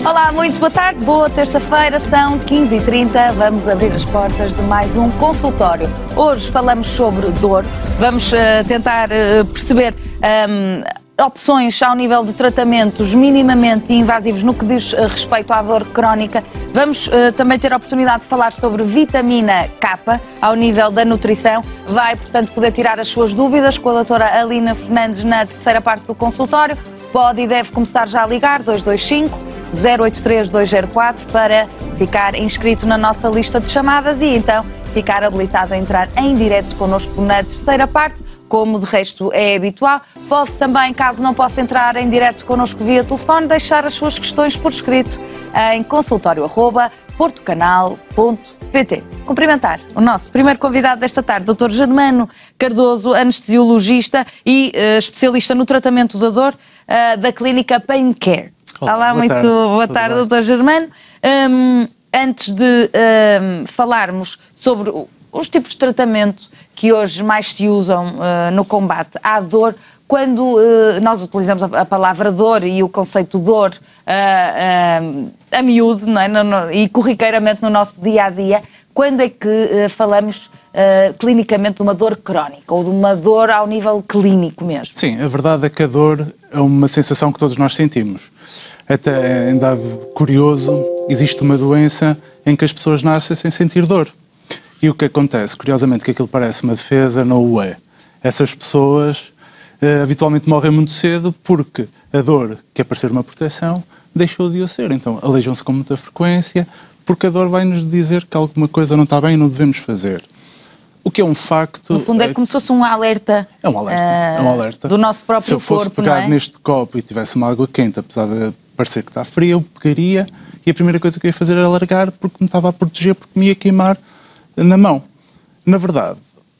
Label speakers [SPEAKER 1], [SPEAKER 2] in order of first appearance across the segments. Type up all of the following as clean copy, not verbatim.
[SPEAKER 1] Olá, muito boa tarde, boa terça-feira, são 15h30, vamos abrir as portas de mais um consultório. Hoje falamos sobre dor, vamos tentar perceber opções ao nível de tratamentos minimamente invasivos no que diz respeito à dor crónica. Vamos também ter a oportunidade de falar sobre vitamina K ao nível da nutrição. Vai, portanto, poder tirar as suas dúvidas com a doutora Alina Fernandes na terceira parte do consultório. Pode e deve começar já a ligar 225-083-204 para ficar inscrito na nossa lista de chamadas e então ficar habilitado a entrar em direto connosco na terceira parte, como de resto é habitual. Pode também, caso não possa entrar em direto connosco via telefone, deixar as suas questões por escrito em consultório@portocanal.pt. Cumprimentar o nosso primeiro convidado desta tarde, Dr. Germano Cardoso, anestesiologista e especialista no tratamento da dor da clínica Pain Care. Olá, muito boa tarde, Dr. Germano. Antes de falarmos sobre os tipos de tratamento que hoje mais se usam no combate à dor, quando nós utilizamos a palavra dor e o conceito dor a miúdo, não é? E corriqueiramente no nosso dia-a-dia, quando é que falamos clinicamente de uma dor crónica ou de uma dor ao nível clínico mesmo?
[SPEAKER 2] Sim, a verdade é que a dor é uma sensação que todos nós sentimos. Até em dado curioso, existe uma doença em que as pessoas nascem sem sentir dor. E o que acontece? Curiosamente, que aquilo parece uma defesa, não o é. Essas pessoas habitualmente morrem muito cedo porque a dor, que é para ser uma proteção, deixou de o ser. Então, aleijam-se com muita frequência porque a dor vai-nos dizer que alguma coisa não está bem e não devemos fazer. O que é um facto...
[SPEAKER 1] No fundo é como se fosse um alerta.
[SPEAKER 2] É um alerta, é um alerta.
[SPEAKER 1] Do nosso próprio corpo, não é?
[SPEAKER 2] Se eu fosse pegar neste copo e tivesse uma água quente, apesar de parecer que está fria, eu pegaria e a primeira coisa que eu ia fazer era largar porque me estava a proteger, porque me ia queimar na mão. Na verdade,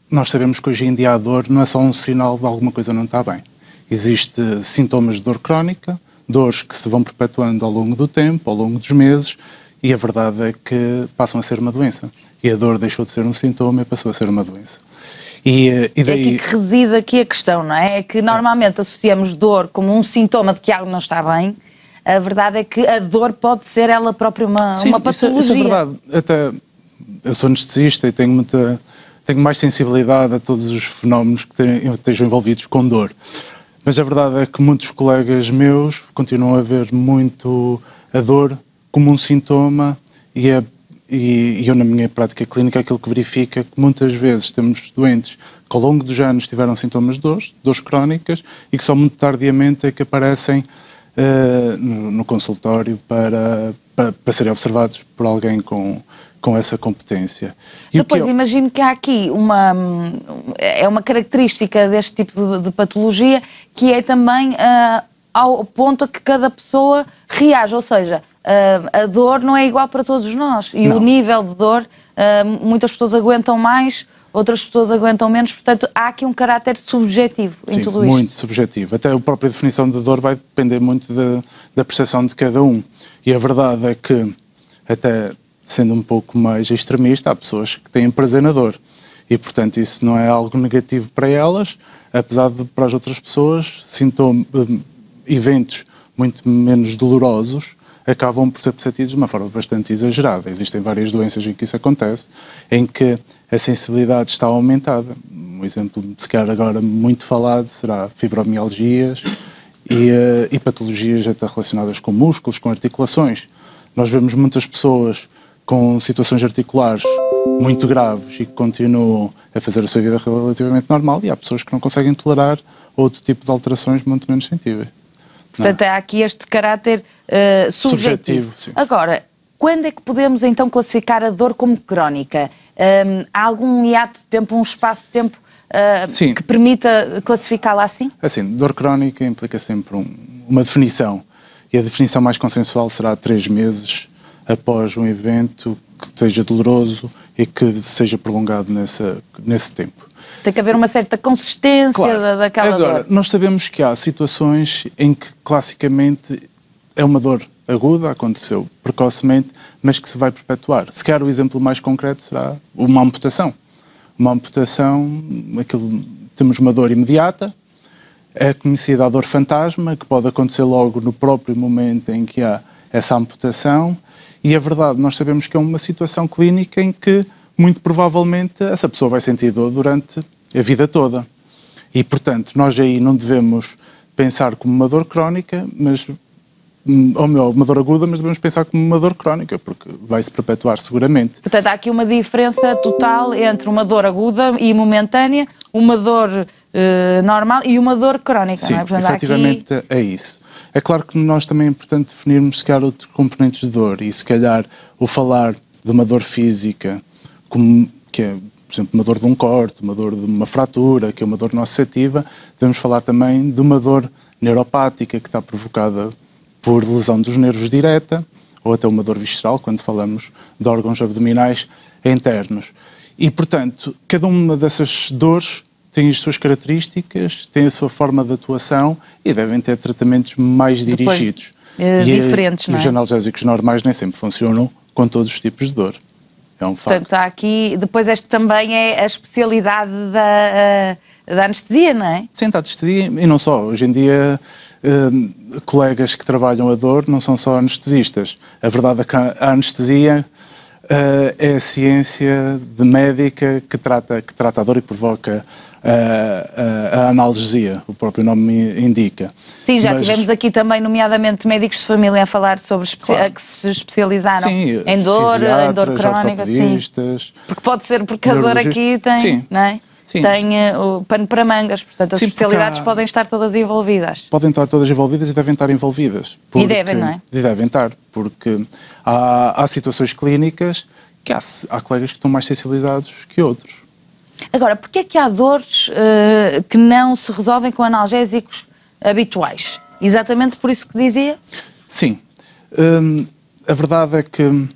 [SPEAKER 2] nós sabemos que hoje em dia a dor não é só um sinal de alguma coisa não está bem. Existem sintomas de dor crónica, dores que se vão perpetuando ao longo do tempo, ao longo dos meses, e a verdade é que passam a ser uma doença. E a dor deixou de ser um sintoma e passou a ser uma doença. E daí...
[SPEAKER 1] É aqui que reside aqui a questão, não é? É que normalmente associamos dor como um sintoma de que algo não está bem. A verdade é que a dor pode ser ela própria uma patologia.
[SPEAKER 2] Isso é verdade. Até eu sou anestesista e tenho mais sensibilidade a todos os fenómenos que estejam envolvidos com dor. Mas a verdade é que muitos colegas meus continuam a ver muito a dor como um sintoma e eu, na minha prática clínica, aquilo que verifico é que muitas vezes temos doentes que ao longo dos anos tiveram sintomas de dores crónicas e que só muito tardiamente é que aparecem no consultório para serem observados por alguém com essa competência. E
[SPEAKER 1] depois imagino que há aqui uma característica deste tipo de patologia que é também ao ponto a que cada pessoa reage, ou seja, a dor não é igual para todos nós e
[SPEAKER 2] não.
[SPEAKER 1] O nível de dor, muitas pessoas aguentam mais, outras pessoas aguentam menos, portanto há aqui um caráter subjetivo em tudo isto.
[SPEAKER 2] Muito subjetivo. Até a própria definição de dor vai depender muito da percepção de cada um. E a verdade é que, até sendo um pouco mais extremista, há pessoas que têm prazer na dor. E, portanto, isso não é algo negativo para elas, apesar de, para as outras pessoas, eventos muito menos dolorosos acabam por ser percebidos de uma forma bastante exagerada. Existem várias doenças em que isso acontece, em que a sensibilidade está aumentada. Um exemplo de se calhar agora muito falado será fibromialgias e patologias até relacionadas com músculos, com articulações. Nós vemos muitas pessoas com situações articulares muito graves e que continuam a fazer a sua vida relativamente normal e há pessoas que não conseguem tolerar outro tipo de alterações muito menos sensíveis.
[SPEAKER 1] Portanto, há aqui este caráter subjetivo.
[SPEAKER 2] Sim.
[SPEAKER 1] Agora, quando é que podemos então classificar a dor como crónica? Há algum hiato de tempo, um espaço de tempo que permita classificá-la assim?
[SPEAKER 2] Assim, dor crónica implica sempre uma definição. E a definição mais consensual será 3 meses após um evento que seja doloroso e que seja prolongado nesse tempo.
[SPEAKER 1] Tem que haver uma certa consistência, claro, daquela dor.
[SPEAKER 2] Agora, nós sabemos que há situações em que classicamente é uma dor aguda, aconteceu precocemente, mas que se vai perpetuar. Se calhar o exemplo mais concreto será uma amputação. Uma amputação, temos uma dor imediata, é conhecida a dor fantasma, que pode acontecer logo no próprio momento em que há essa amputação, e é verdade, nós sabemos que é uma situação clínica em que, muito provavelmente, essa pessoa vai sentir dor durante a vida toda. E, portanto, nós aí não devemos pensar como uma dor crónica, mas, ou melhor, uma dor aguda, mas devemos pensar como uma dor crónica, porque vai se perpetuar seguramente.
[SPEAKER 1] Portanto, há aqui uma diferença total entre uma dor aguda e momentânea, uma dor normal e uma dor crónica.
[SPEAKER 2] Sim,
[SPEAKER 1] não é? Portanto,
[SPEAKER 2] efetivamente
[SPEAKER 1] aqui...
[SPEAKER 2] é isso. É claro que nós também é importante definirmos, se calhar, outros componentes de dor, e se calhar o falar de uma dor física, como, que é, por exemplo, uma dor de um corte, uma dor de uma fratura, que é uma dor nociceptiva, devemos falar também de uma dor neuropática que está provocada por lesão dos nervos direta, ou até uma dor visceral, quando falamos de órgãos abdominais internos. E, portanto, cada uma dessas dores tem as suas características, tem a sua forma de atuação e devem ter tratamentos mais dirigidos.
[SPEAKER 1] Diferentes, não é?
[SPEAKER 2] E os analgésicos normais nem sempre funcionam com todos os tipos de dor. É um facto.
[SPEAKER 1] Portanto, há aqui... Depois este também é a especialidade da anestesia, não é?
[SPEAKER 2] Sim, da anestesia e não só. Hoje em dia, colegas que trabalham a dor não são só anestesistas. A verdade é que a anestesia é a ciência médica que trata a dor e provoca a analgesia, o próprio nome indica.
[SPEAKER 1] Sim, já tivemos aqui também, nomeadamente, médicos de família a falar sobre que se especializaram em dor crónica. Sim. Porque pode ser, porque a dor aqui tem, sim, não é? Sim. Tem o pano para mangas, portanto as especialidades podem estar todas envolvidas.
[SPEAKER 2] Podem estar todas envolvidas e devem estar envolvidas.
[SPEAKER 1] E devem, não é?
[SPEAKER 2] E devem estar, porque há situações clínicas que há colegas que estão mais sensibilizados que outros.
[SPEAKER 1] Agora, porquê é que há dores que não se resolvem com analgésicos habituais? Exatamente por isso que dizia?
[SPEAKER 2] Sim. A verdade é que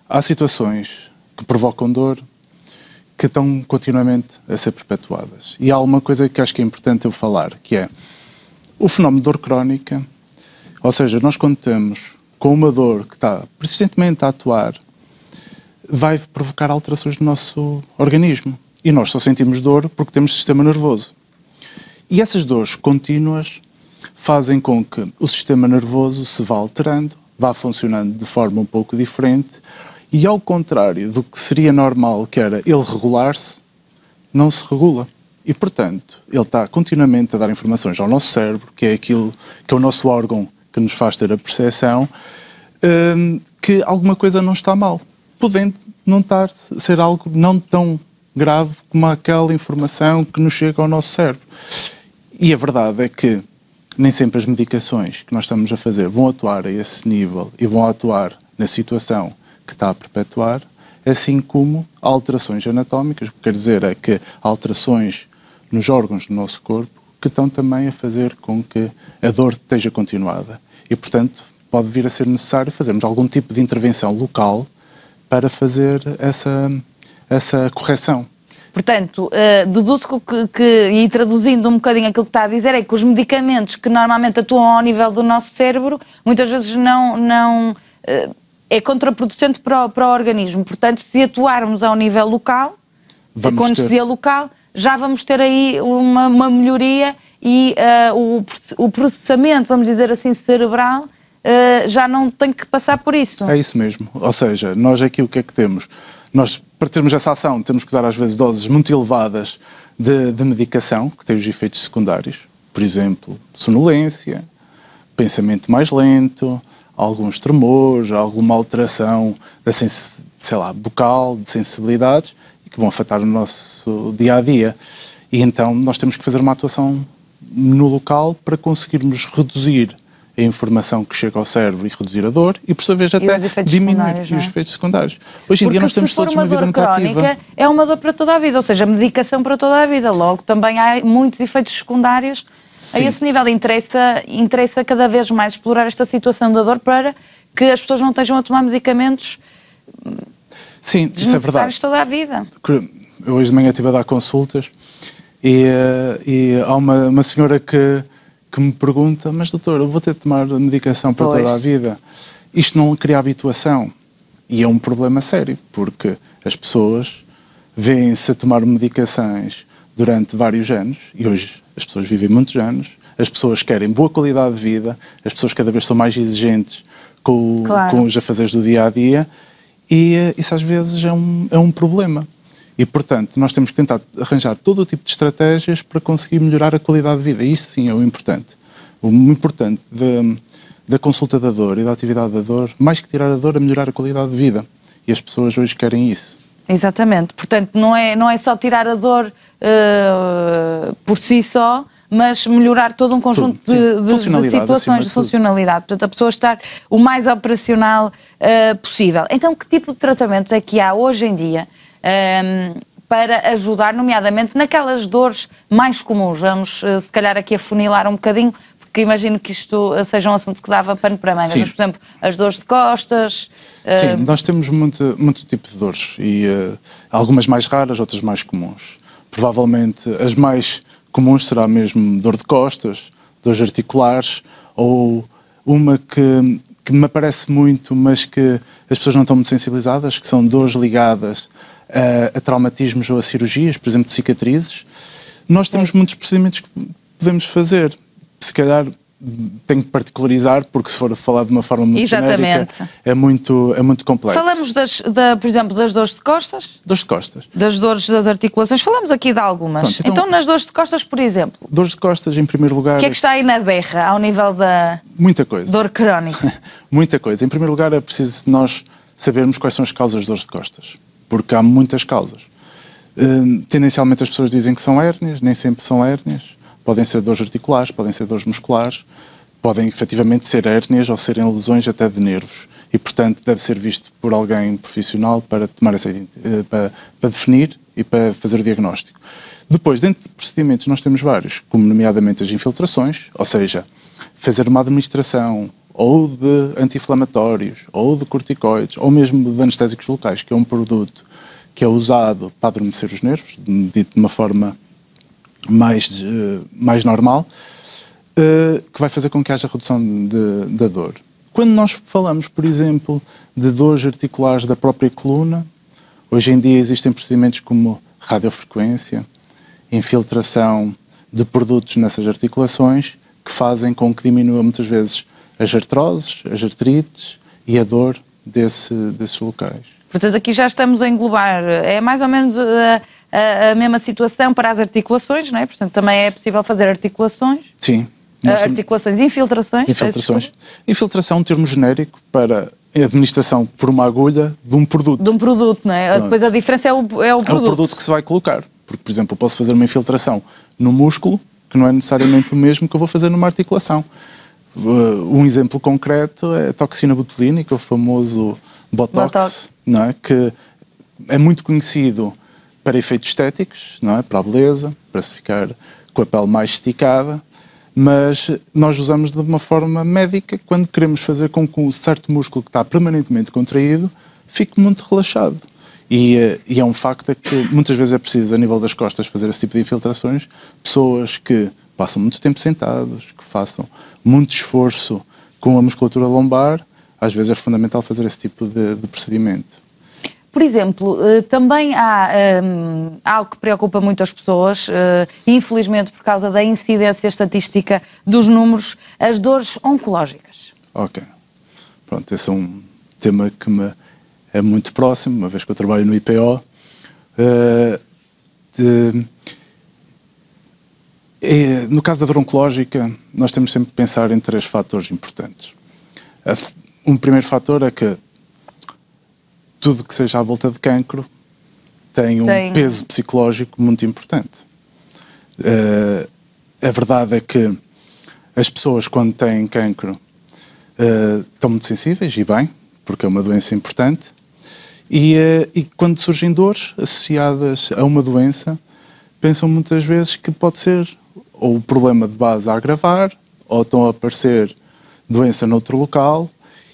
[SPEAKER 2] há situações que provocam dor que estão continuamente a ser perpetuadas. E há uma coisa que acho que é importante eu falar, que é o fenómeno de dor crónica, ou seja, nós quando temos com uma dor que está persistentemente a atuar, vai provocar alterações no nosso organismo. E nós só sentimos dor porque temos sistema nervoso. E essas dores contínuas fazem com que o sistema nervoso se vá alterando, vá funcionando de forma um pouco diferente e, ao contrário do que seria normal, que era ele regular-se, não se regula. E, portanto, ele está continuamente a dar informações ao nosso cérebro, que é aquilo que é o nosso órgão que nos faz ter a percepção, que alguma coisa não está mal, podendo não ser algo não tão grave como aquela informação que nos chega ao nosso cérebro. E a verdade é que nem sempre as medicações que nós estamos a fazer vão atuar a esse nível e vão atuar na situação que está a perpetuar, assim como alterações anatómicas, o que quer dizer é que há alterações nos órgãos do nosso corpo que estão também a fazer com que a dor esteja continuada. E, portanto, pode vir a ser necessário fazermos algum tipo de intervenção local para fazer essa correção.
[SPEAKER 1] Portanto, deduzo que, e traduzindo um bocadinho aquilo que está a dizer, é que os medicamentos que normalmente atuam ao nível do nosso cérebro, muitas vezes não é contraproducente para o organismo. Portanto, se atuarmos ao nível local, com anestesia local, já vamos ter aí uma melhoria e o processamento, vamos dizer assim, cerebral, já não tem que passar por isso.
[SPEAKER 2] É isso mesmo. Ou seja, nós aqui o que é que temos? Nós, para termos essa ação, temos que usar às vezes doses muito elevadas de medicação, que tem os efeitos secundários. Por exemplo, sonolência, pensamento mais lento, alguns tremores, alguma alteração da bucal, de sensibilidades, e que vão afetar o nosso dia-a-dia. E então nós temos que fazer uma atuação no local para conseguirmos reduzir a informação que chega ao cérebro e reduzir a dor e, por sua vez, até diminuir os efeitos secundários. Hoje em dia nós temos todos uma vida muito ativa.
[SPEAKER 1] É uma dor para toda a vida, ou seja, medicação para toda a vida. Logo, também há muitos efeitos secundários. Sim. A esse nível interessa cada vez mais explorar esta situação da dor para que as pessoas não estejam a tomar medicamentos desnecessários toda a vida.
[SPEAKER 2] Eu hoje de manhã estive a dar consultas e há uma senhora que me pergunta, mas doutor, eu vou ter de tomar medicação para toda a vida. Isto não cria habituação e é um problema sério, porque as pessoas vêm-se a tomar medicações durante vários anos, e hoje as pessoas vivem muitos anos, as pessoas querem boa qualidade de vida, as pessoas cada vez são mais exigentes com os afazeres do dia-a-dia, e isso às vezes é um problema. E, portanto, nós temos que tentar arranjar todo o tipo de estratégias para conseguir melhorar a qualidade de vida. E isso sim é o importante. O importante da consulta da dor e da atividade da dor, mais que tirar a dor, é melhorar a qualidade de vida. E as pessoas hoje querem isso.
[SPEAKER 1] Exatamente. Portanto, não é só tirar a dor por si só, mas melhorar todo um conjunto de situações de funcionalidade. Portanto, a pessoa estar o mais operacional possível. Então, que tipo de tratamentos é que há hoje em dia para ajudar, nomeadamente, naquelas dores mais comuns? Vamos, se calhar, aqui afunilar um bocadinho, porque imagino que isto seja um assunto que dava pano para mangas. Mas, por exemplo, as dores de costas...
[SPEAKER 2] Sim, nós temos muito tipo de dores, e algumas mais raras, outras mais comuns. Provavelmente as mais comuns será mesmo dor de costas, dores articulares, ou uma que me aparece muito, mas que as pessoas não estão muito sensibilizadas, que são dores ligadas a traumatismos ou a cirurgias, por exemplo, de cicatrizes. Nós temos muitos procedimentos que podemos fazer. Se calhar tenho que particularizar, porque se for falar de uma forma muito genérica, é muito complexo.
[SPEAKER 1] Falamos, por exemplo, das dores de costas?
[SPEAKER 2] Dores de costas.
[SPEAKER 1] Das dores das articulações. Falamos aqui de algumas. Pronto, então, nas dores de costas, por exemplo?
[SPEAKER 2] Dores de costas, em primeiro lugar...
[SPEAKER 1] O que é que está aí na berra, ao nível da...
[SPEAKER 2] Muita coisa.
[SPEAKER 1] Dor crónica?
[SPEAKER 2] Muita coisa. Em primeiro lugar, é preciso nós sabermos quais são as causas de dores de costas, porque há muitas causas. Tendencialmente as pessoas dizem que são hérnias, nem sempre são hérnias. Podem ser dores articulares, podem ser dores musculares, podem efetivamente ser hérnias ou serem lesões até de nervos. E, portanto, deve ser visto por alguém profissional para tomar para definir e para fazer o diagnóstico. Depois, dentro de procedimentos, nós temos vários, como nomeadamente as infiltrações, ou seja, fazer uma administração ou de anti-inflamatórios, ou de corticoides, ou mesmo de anestésicos locais, que é um produto que é usado para adormecer os nervos, dito de uma forma mais normal, que vai fazer com que haja redução da dor. Quando nós falamos, por exemplo, de dores articulares da própria coluna, hoje em dia existem procedimentos como radiofrequência, infiltração de produtos nessas articulações, que fazem com que diminua muitas vezes as artroses, as artrites e a dor desses locais.
[SPEAKER 1] Portanto, aqui já estamos a englobar, é mais ou menos a mesma situação para as articulações, não é? Portanto, também é possível fazer articulações.
[SPEAKER 2] Sim.
[SPEAKER 1] Articulações, infiltrações.
[SPEAKER 2] Infiltração é um termo genérico para a administração por uma agulha de um produto.
[SPEAKER 1] De um produto, não é? Pronto. Depois a diferença é o produto. É o
[SPEAKER 2] produto que se vai colocar. Porque, por exemplo, eu posso fazer uma infiltração no músculo, que não é necessariamente o mesmo que eu vou fazer numa articulação. Um exemplo concreto é a toxina botulínica, o famoso Botox. Não é? Que é muito conhecido para efeitos estéticos, não é? Para a beleza, para se ficar com a pele mais esticada, mas nós usamos de uma forma médica quando queremos fazer com que um certo músculo que está permanentemente contraído fique muito relaxado. E é um facto que muitas vezes é preciso, a nível das costas, fazer esse tipo de infiltrações. Pessoas que passam muito tempo sentados, que façam muito esforço com a musculatura lombar, às vezes é fundamental fazer esse tipo de procedimento.
[SPEAKER 1] Por exemplo, também há algo que preocupa muito as pessoas, infelizmente por causa da incidência estatística dos números, as dores oncológicas.
[SPEAKER 2] Ok. Pronto, esse é um tema que me é muito próximo, uma vez que eu trabalho no IPO. No caso da dor oncológica, nós temos sempre que pensar em 3 fatores importantes. Um primeiro fator é que tudo que seja à volta de cancro tem um peso psicológico muito importante. A verdade é que as pessoas, quando têm cancro, estão muito sensíveis, e bem, porque é uma doença importante, e quando surgem dores associadas a uma doença, pensam muitas vezes que pode ser ou o problema de base a agravar, ou estão a aparecer doença noutro local,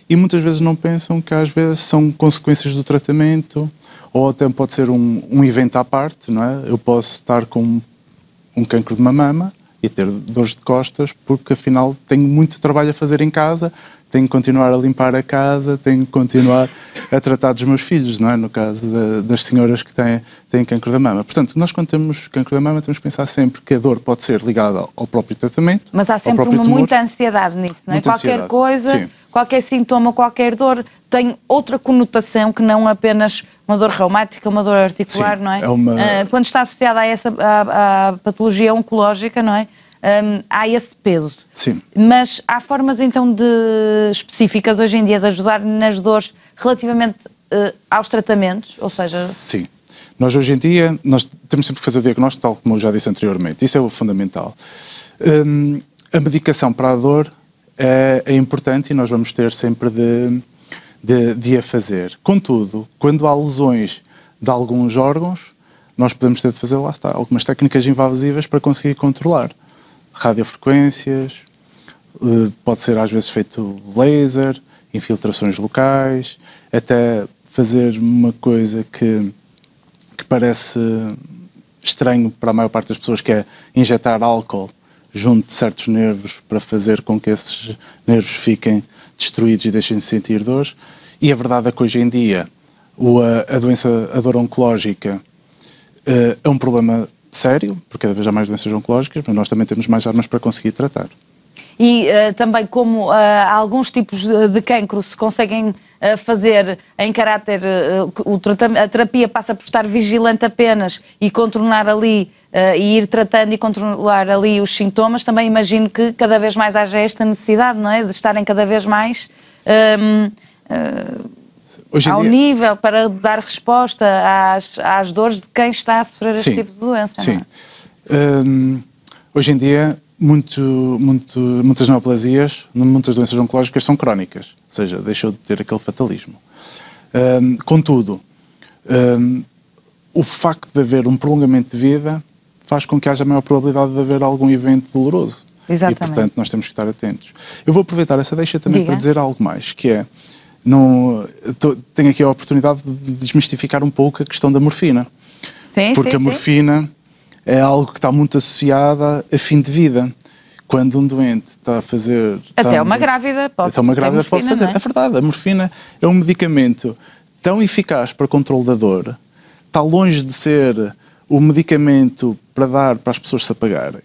[SPEAKER 2] e muitas vezes não pensam que às vezes são consequências do tratamento, ou até pode ser um evento à parte, não é? Eu posso estar com um cancro de uma mama e ter dores de costas, porque afinal tenho muito trabalho a fazer em casa, tenho que continuar a limpar a casa, tenho que continuar a tratar dos meus filhos, não é? No caso das senhoras que têm cancro da mama. Portanto, nós quando temos cancro da mama temos que pensar sempre que a dor pode ser ligada ao próprio tratamento.
[SPEAKER 1] Mas há sempre muita ansiedade nisso, não é? Qualquer coisa qualquer sintoma, qualquer dor tem outra conotação que não apenas uma dor reumática, uma dor articular,
[SPEAKER 2] Sim,
[SPEAKER 1] não é?
[SPEAKER 2] é uma...
[SPEAKER 1] Quando está associada a essa à patologia oncológica, não é? Há esse peso.
[SPEAKER 2] Sim.
[SPEAKER 1] Mas há formas então específicas hoje em dia de ajudar nas dores relativamente aos tratamentos, ou seja...
[SPEAKER 2] Sim. Nós hoje em dia, nós temos sempre que fazer o diagnóstico, tal como eu já disse anteriormente. Isso é o fundamental. A medicação para a dor é importante e nós vamos ter sempre de a fazer. Contudo, quando há lesões de alguns órgãos, nós podemos ter de fazer, lá está, algumas técnicas invasivas para conseguir controlar. Radiofrequências, pode ser às vezes feito laser, infiltrações locais, até fazer uma coisa que parece estranho para a maior parte das pessoas, que é injetar álcool junto de certos nervos para fazer com que esses nervos fiquem destruídos e deixem de sentir dores. E a verdade é que hoje em dia a dor oncológica é um problema sério, porque cada vez há mais doenças oncológicas, mas nós também temos mais armas para conseguir tratar.
[SPEAKER 1] E também como alguns tipos de cancro se conseguem fazer em caráter, a terapia passa por estar vigilante apenas e contornar ali, e ir tratando e controlar ali os sintomas, também imagino que cada vez mais haja esta necessidade, não é? De estarem cada vez mais ao nível para dar resposta às dores de quem está a sofrer este tipo de doença.
[SPEAKER 2] Sim.
[SPEAKER 1] Não é?
[SPEAKER 2] Hoje em dia, muitas neoplasias, muitas doenças oncológicas são crónicas, ou seja, deixou de ter aquele fatalismo. Contudo, o facto de haver um prolongamento de vida faz com que haja maior probabilidade de haver algum evento doloroso.
[SPEAKER 1] Exatamente.
[SPEAKER 2] E, portanto, nós temos que estar atentos. Eu vou aproveitar essa deixa também para dizer algo mais, que é, tenho aqui a oportunidade de desmistificar um pouco a questão da morfina.
[SPEAKER 1] Sim,
[SPEAKER 2] porque a morfina é algo que está muito associada a fim de vida. Quando um doente está a fazer...
[SPEAKER 1] Até uma grávida pode
[SPEAKER 2] fazer.
[SPEAKER 1] É?
[SPEAKER 2] É verdade, a morfina é um medicamento tão eficaz para o controle da dor, está longe de ser o medicamento para dar para as pessoas se apagarem.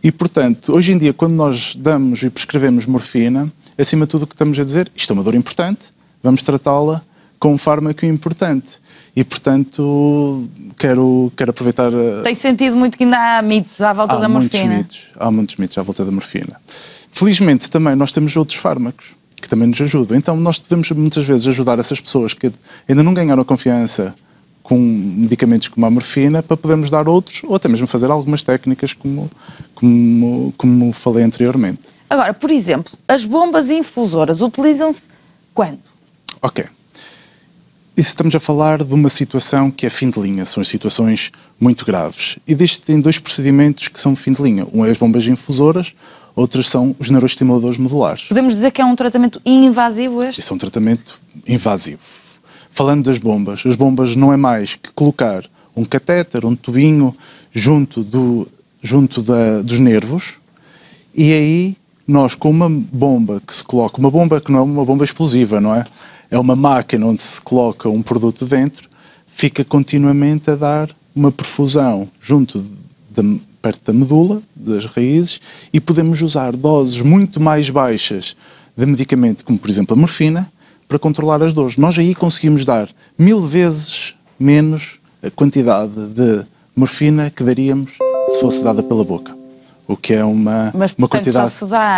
[SPEAKER 2] E, portanto, hoje em dia, quando nós damos e prescrevemos morfina, acima de tudo o que estamos a dizer, isto é uma dor importante, vamos tratá-la com um fármaco importante. E, portanto, quero aproveitar...
[SPEAKER 1] Tem sentido muito que ainda há mitos à volta da morfina.
[SPEAKER 2] Há muitos mitos à volta da morfina. Felizmente, também, nós temos outros fármacos que também nos ajudam. Então, nós podemos, muitas vezes, ajudar essas pessoas que ainda não ganharam a confiança com medicamentos como a morfina, para podermos dar outros, ou até mesmo fazer algumas técnicas, como falei anteriormente.
[SPEAKER 1] Agora, por exemplo, as bombas infusoras utilizam-se quando?
[SPEAKER 2] Ok. Isso estamos a falar de uma situação que é fim de linha, são as situações muito graves. E existem dois procedimentos que são fim de linha. Um é as bombas infusoras, outras são os neuroestimuladores modulares.
[SPEAKER 1] Podemos dizer que é um tratamento invasivo este?
[SPEAKER 2] Isso é um tratamento invasivo. Falando das bombas, as bombas não é mais que colocar um catéter, um tubinho junto dos nervos, e aí nós, com uma bomba que se coloca, uma bomba que não é uma bomba explosiva, não é? É uma máquina onde se coloca um produto dentro, fica continuamente a dar uma perfusão perto da medula, das raízes, e podemos usar doses muito mais baixas de medicamento, como por exemplo a morfina, para controlar as dores. Nós aí conseguimos dar 1000 vezes menos a quantidade de morfina que daríamos se fosse dada pela boca. O que é uma quantidade...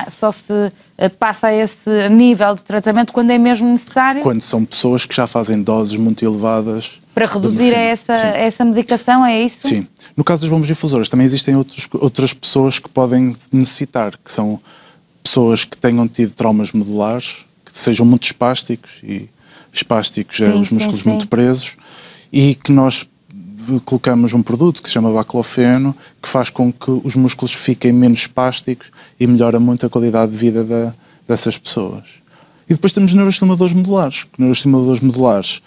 [SPEAKER 1] só se passa a esse nível de tratamento quando é mesmo necessário?
[SPEAKER 2] Quando são pessoas que já fazem doses muito elevadas...
[SPEAKER 1] Para reduzir essa medicação, é isso?
[SPEAKER 2] Sim. No caso das bombas difusoras, também existem outras pessoas que podem necessitar, que são pessoas que tenham tido traumas medulares, que sejam muito espásticos, e espásticos é os músculos muito presos, e que nós colocamos um produto que se chama baclofeno, que faz com que os músculos fiquem menos espásticos e melhora muito a qualidade de vida dessas pessoas. E depois temos neuroestimuladores modulares. Neuroestimuladores modulares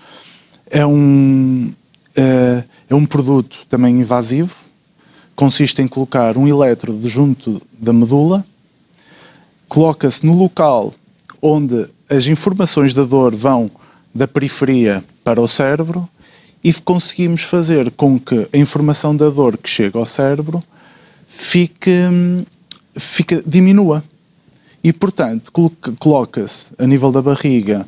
[SPEAKER 2] é um produto também invasivo, consiste em colocar um elétrodo junto da medula, coloca-se no local onde as informações da dor vão da periferia para o cérebro, e conseguimos fazer com que a informação da dor que chega ao cérebro diminua. E, portanto, coloca-se a nível da barriga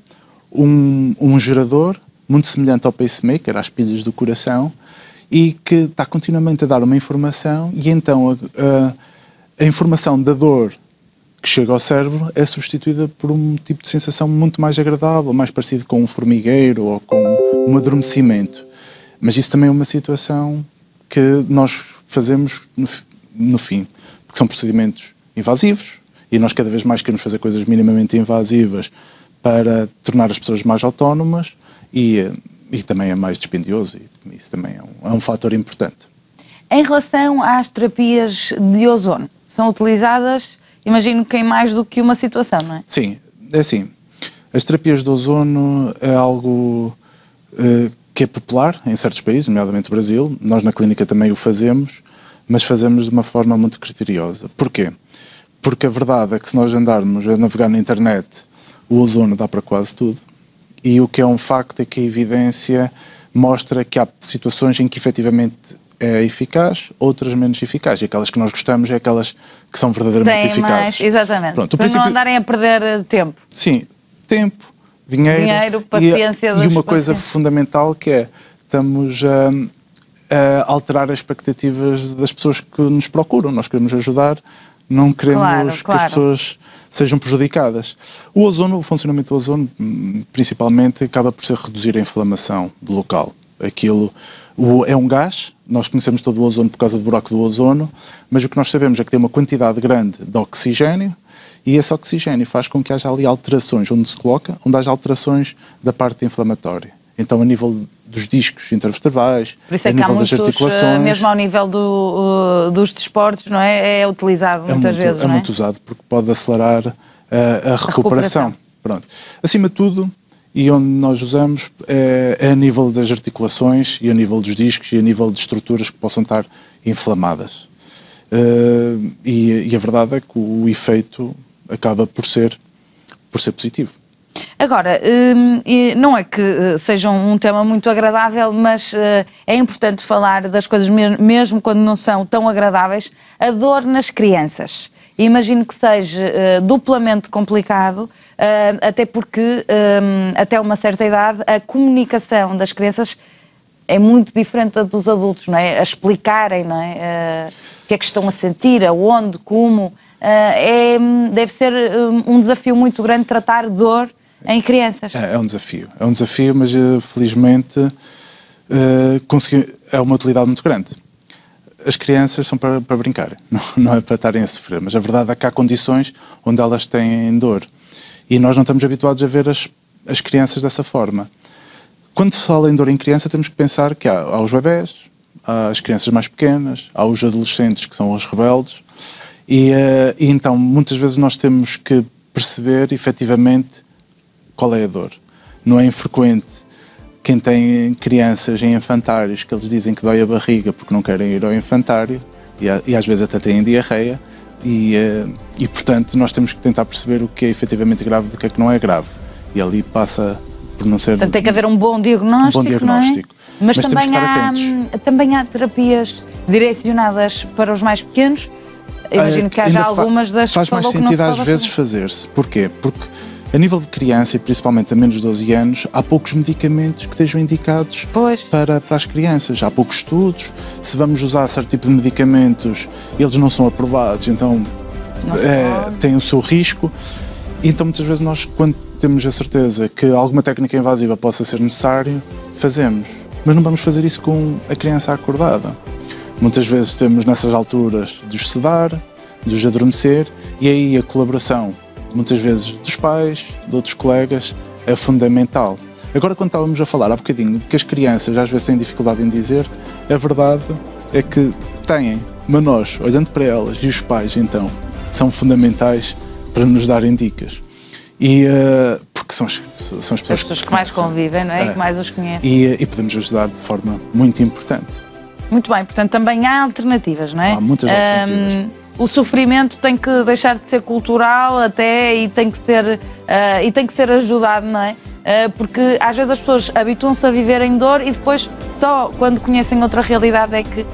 [SPEAKER 2] um gerador muito semelhante ao pacemaker, às pilhas do coração, e que está continuamente a dar uma informação, e então a informação da dor que chega ao cérebro é substituída por um tipo de sensação muito mais agradável, mais parecido com um formigueiro ou com um adormecimento. Mas isso também é uma situação que nós fazemos no fim, porque são procedimentos invasivos e nós cada vez mais queremos fazer coisas minimamente invasivas para tornar as pessoas mais autónomas e também é mais dispendioso e isso também é um fator importante.
[SPEAKER 1] Em relação às terapias de ozono, são utilizadas, imagino que em mais do que uma situação, não é?
[SPEAKER 2] Sim, é assim. As terapias de ozono é algo que é popular em certos países, nomeadamente o Brasil. Nós na clínica também o fazemos, mas fazemos de uma forma muito criteriosa. Porquê? Porque a verdade é que se nós andarmos a navegar na internet, o ozono dá para quase tudo. E o que é um facto é que a evidência mostra que há situações em que efetivamente é eficaz, outras menos eficazes. E aquelas que nós gostamos é aquelas que são verdadeiramente eficazes.
[SPEAKER 1] Exatamente. Pronto, para não andarem a perder tempo.
[SPEAKER 2] Sim, tempo, dinheiro,
[SPEAKER 1] paciência.
[SPEAKER 2] E uma coisa fundamental que é, estamos a alterar as expectativas das pessoas que nos procuram. Nós queremos ajudar, não queremos que as pessoas sejam prejudicadas. O funcionamento do ozono, principalmente, acaba por ser reduzir a inflamação do local. Aquilo é um gás, nós conhecemos todo o ozono por causa do buraco do ozono, mas o que nós sabemos é que tem uma quantidade grande de oxigênio e esse oxigênio faz com que haja ali alterações onde se coloca, onde haja alterações da parte inflamatória. Então, a nível dos discos intervertebrais, a nível das articulações...
[SPEAKER 1] Mesmo ao nível dos desportos, não é? É utilizado muitas vezes, não é?
[SPEAKER 2] É muito usado porque pode acelerar a recuperação. Pronto. Acima de tudo, e onde nós usamos, é a nível das articulações e a nível dos discos e a nível de estruturas que possam estar inflamadas. E a verdade é que o efeito acaba por ser positivo.
[SPEAKER 1] Agora, não é que seja um tema muito agradável, mas é importante falar das coisas mesmo quando não são tão agradáveis. A dor nas crianças. Imagino que seja duplamente complicado, até porque, até uma certa idade, a comunicação das crianças é muito diferente da dos adultos, não é? A explicarem, não é? O que é que estão a sentir, aonde, como. Deve ser um desafio muito grande tratar dor em crianças. É um desafio,
[SPEAKER 2] mas felizmente é uma utilidade muito grande. As crianças são para brincar, não é para estarem a sofrer, mas a verdade é que há condições onde elas têm dor e nós não estamos habituados a ver as crianças dessa forma. Quando se fala em dor em criança, temos que pensar que há os bebés, há as crianças mais pequenas, há os adolescentes que são os rebeldes e então muitas vezes nós temos que perceber efetivamente qual é a dor. Não é infrequente quem tem crianças em infantários que eles dizem que dói a barriga porque não querem ir ao infantário e às vezes até têm diarreia e portanto nós temos que tentar perceber o que é efetivamente grave do que é que não é grave e ali passa por não ser...
[SPEAKER 1] Portanto tem que haver um bom diagnóstico, não é? Mas também há terapias direcionadas para os mais pequenos. Imagino que haja algumas das
[SPEAKER 2] que falou que não se pode fazer. Faz mais sentido às vezes fazer-se. Porquê? Porque a nível de criança, e principalmente a menos de 12 anos, há poucos medicamentos que estejam indicados para as crianças. Há poucos estudos. Se vamos usar certo tipo de medicamentos, eles não são aprovados, então tem o seu risco. Então, muitas vezes, nós, quando temos a certeza que alguma técnica invasiva possa ser necessário, fazemos. Mas não vamos fazer isso com a criança acordada. Muitas vezes temos nessas alturas de os sedar, de os adormecer, e aí a colaboração muitas vezes dos pais, de outros colegas, é fundamental. Agora, quando estávamos a falar há bocadinho que as crianças às vezes têm dificuldade em dizer, a verdade é que têm, mas nós, olhando para elas, e os pais, então, são fundamentais para nos darem dicas. Porque são as pessoas
[SPEAKER 1] que mais convivem, não é? E que mais os conhecem.
[SPEAKER 2] E podemos ajudar de forma muito importante.
[SPEAKER 1] Muito bem, portanto também há alternativas, não é?
[SPEAKER 2] Há muitas alternativas.
[SPEAKER 1] O sofrimento tem que deixar de ser cultural até e tem que ser ajudado, não é? Porque às vezes as pessoas habituam-se a viver em dor e depois só quando conhecem outra realidade é que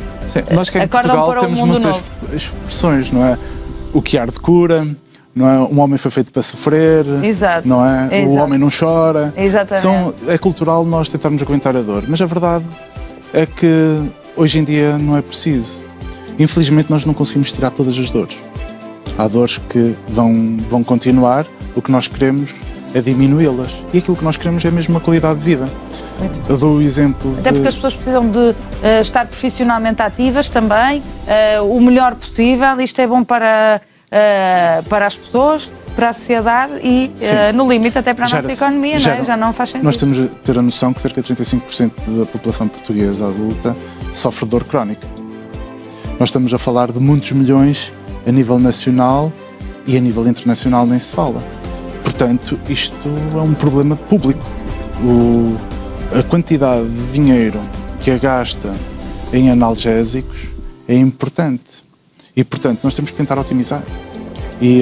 [SPEAKER 2] nós que em
[SPEAKER 1] acordam
[SPEAKER 2] Portugal
[SPEAKER 1] para
[SPEAKER 2] temos
[SPEAKER 1] um mundo
[SPEAKER 2] muitas
[SPEAKER 1] novo.
[SPEAKER 2] expressões, não é? O que arde cura, não é? Um homem foi feito para sofrer,
[SPEAKER 1] Exato.
[SPEAKER 2] não é?
[SPEAKER 1] Exato.
[SPEAKER 2] O homem não chora.
[SPEAKER 1] Exatamente.
[SPEAKER 2] É cultural nós tentarmos aguentar a dor, mas a verdade é que hoje em dia não é preciso. Infelizmente nós não conseguimos tirar todas as dores. Há dores que vão continuar, o que nós queremos é diminuí-las. E aquilo que nós queremos é mesmo uma qualidade de vida. Eu dou o exemplo
[SPEAKER 1] Até porque as pessoas precisam de estar profissionalmente ativas também, o melhor possível. Isto é bom para as pessoas, para a sociedade e, no limite, até para a nossa economia, não é? Já não faz sentido.
[SPEAKER 2] Nós temos de ter a noção que cerca de 35% da população portuguesa adulta sofre de dor crónica. Nós estamos a falar de muitos milhões a nível nacional e a nível internacional nem se fala. Portanto, isto é um problema público. A quantidade de dinheiro que a gasta em analgésicos é importante. E, portanto, nós temos que tentar otimizar. E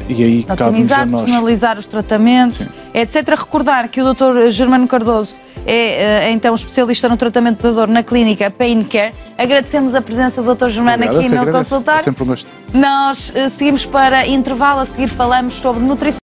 [SPEAKER 2] aí cabe-nos a nós.
[SPEAKER 1] Personalizar os tratamentos, etc. Recordar que o Dr. Germano Cardoso é então especialista no tratamento da dor na clínica Pain Care. Agradecemos a presença do Dr. Germano aqui no consultório.
[SPEAKER 2] É sempre um gosto.
[SPEAKER 1] Nós seguimos para intervalo, a seguir falamos sobre nutrição.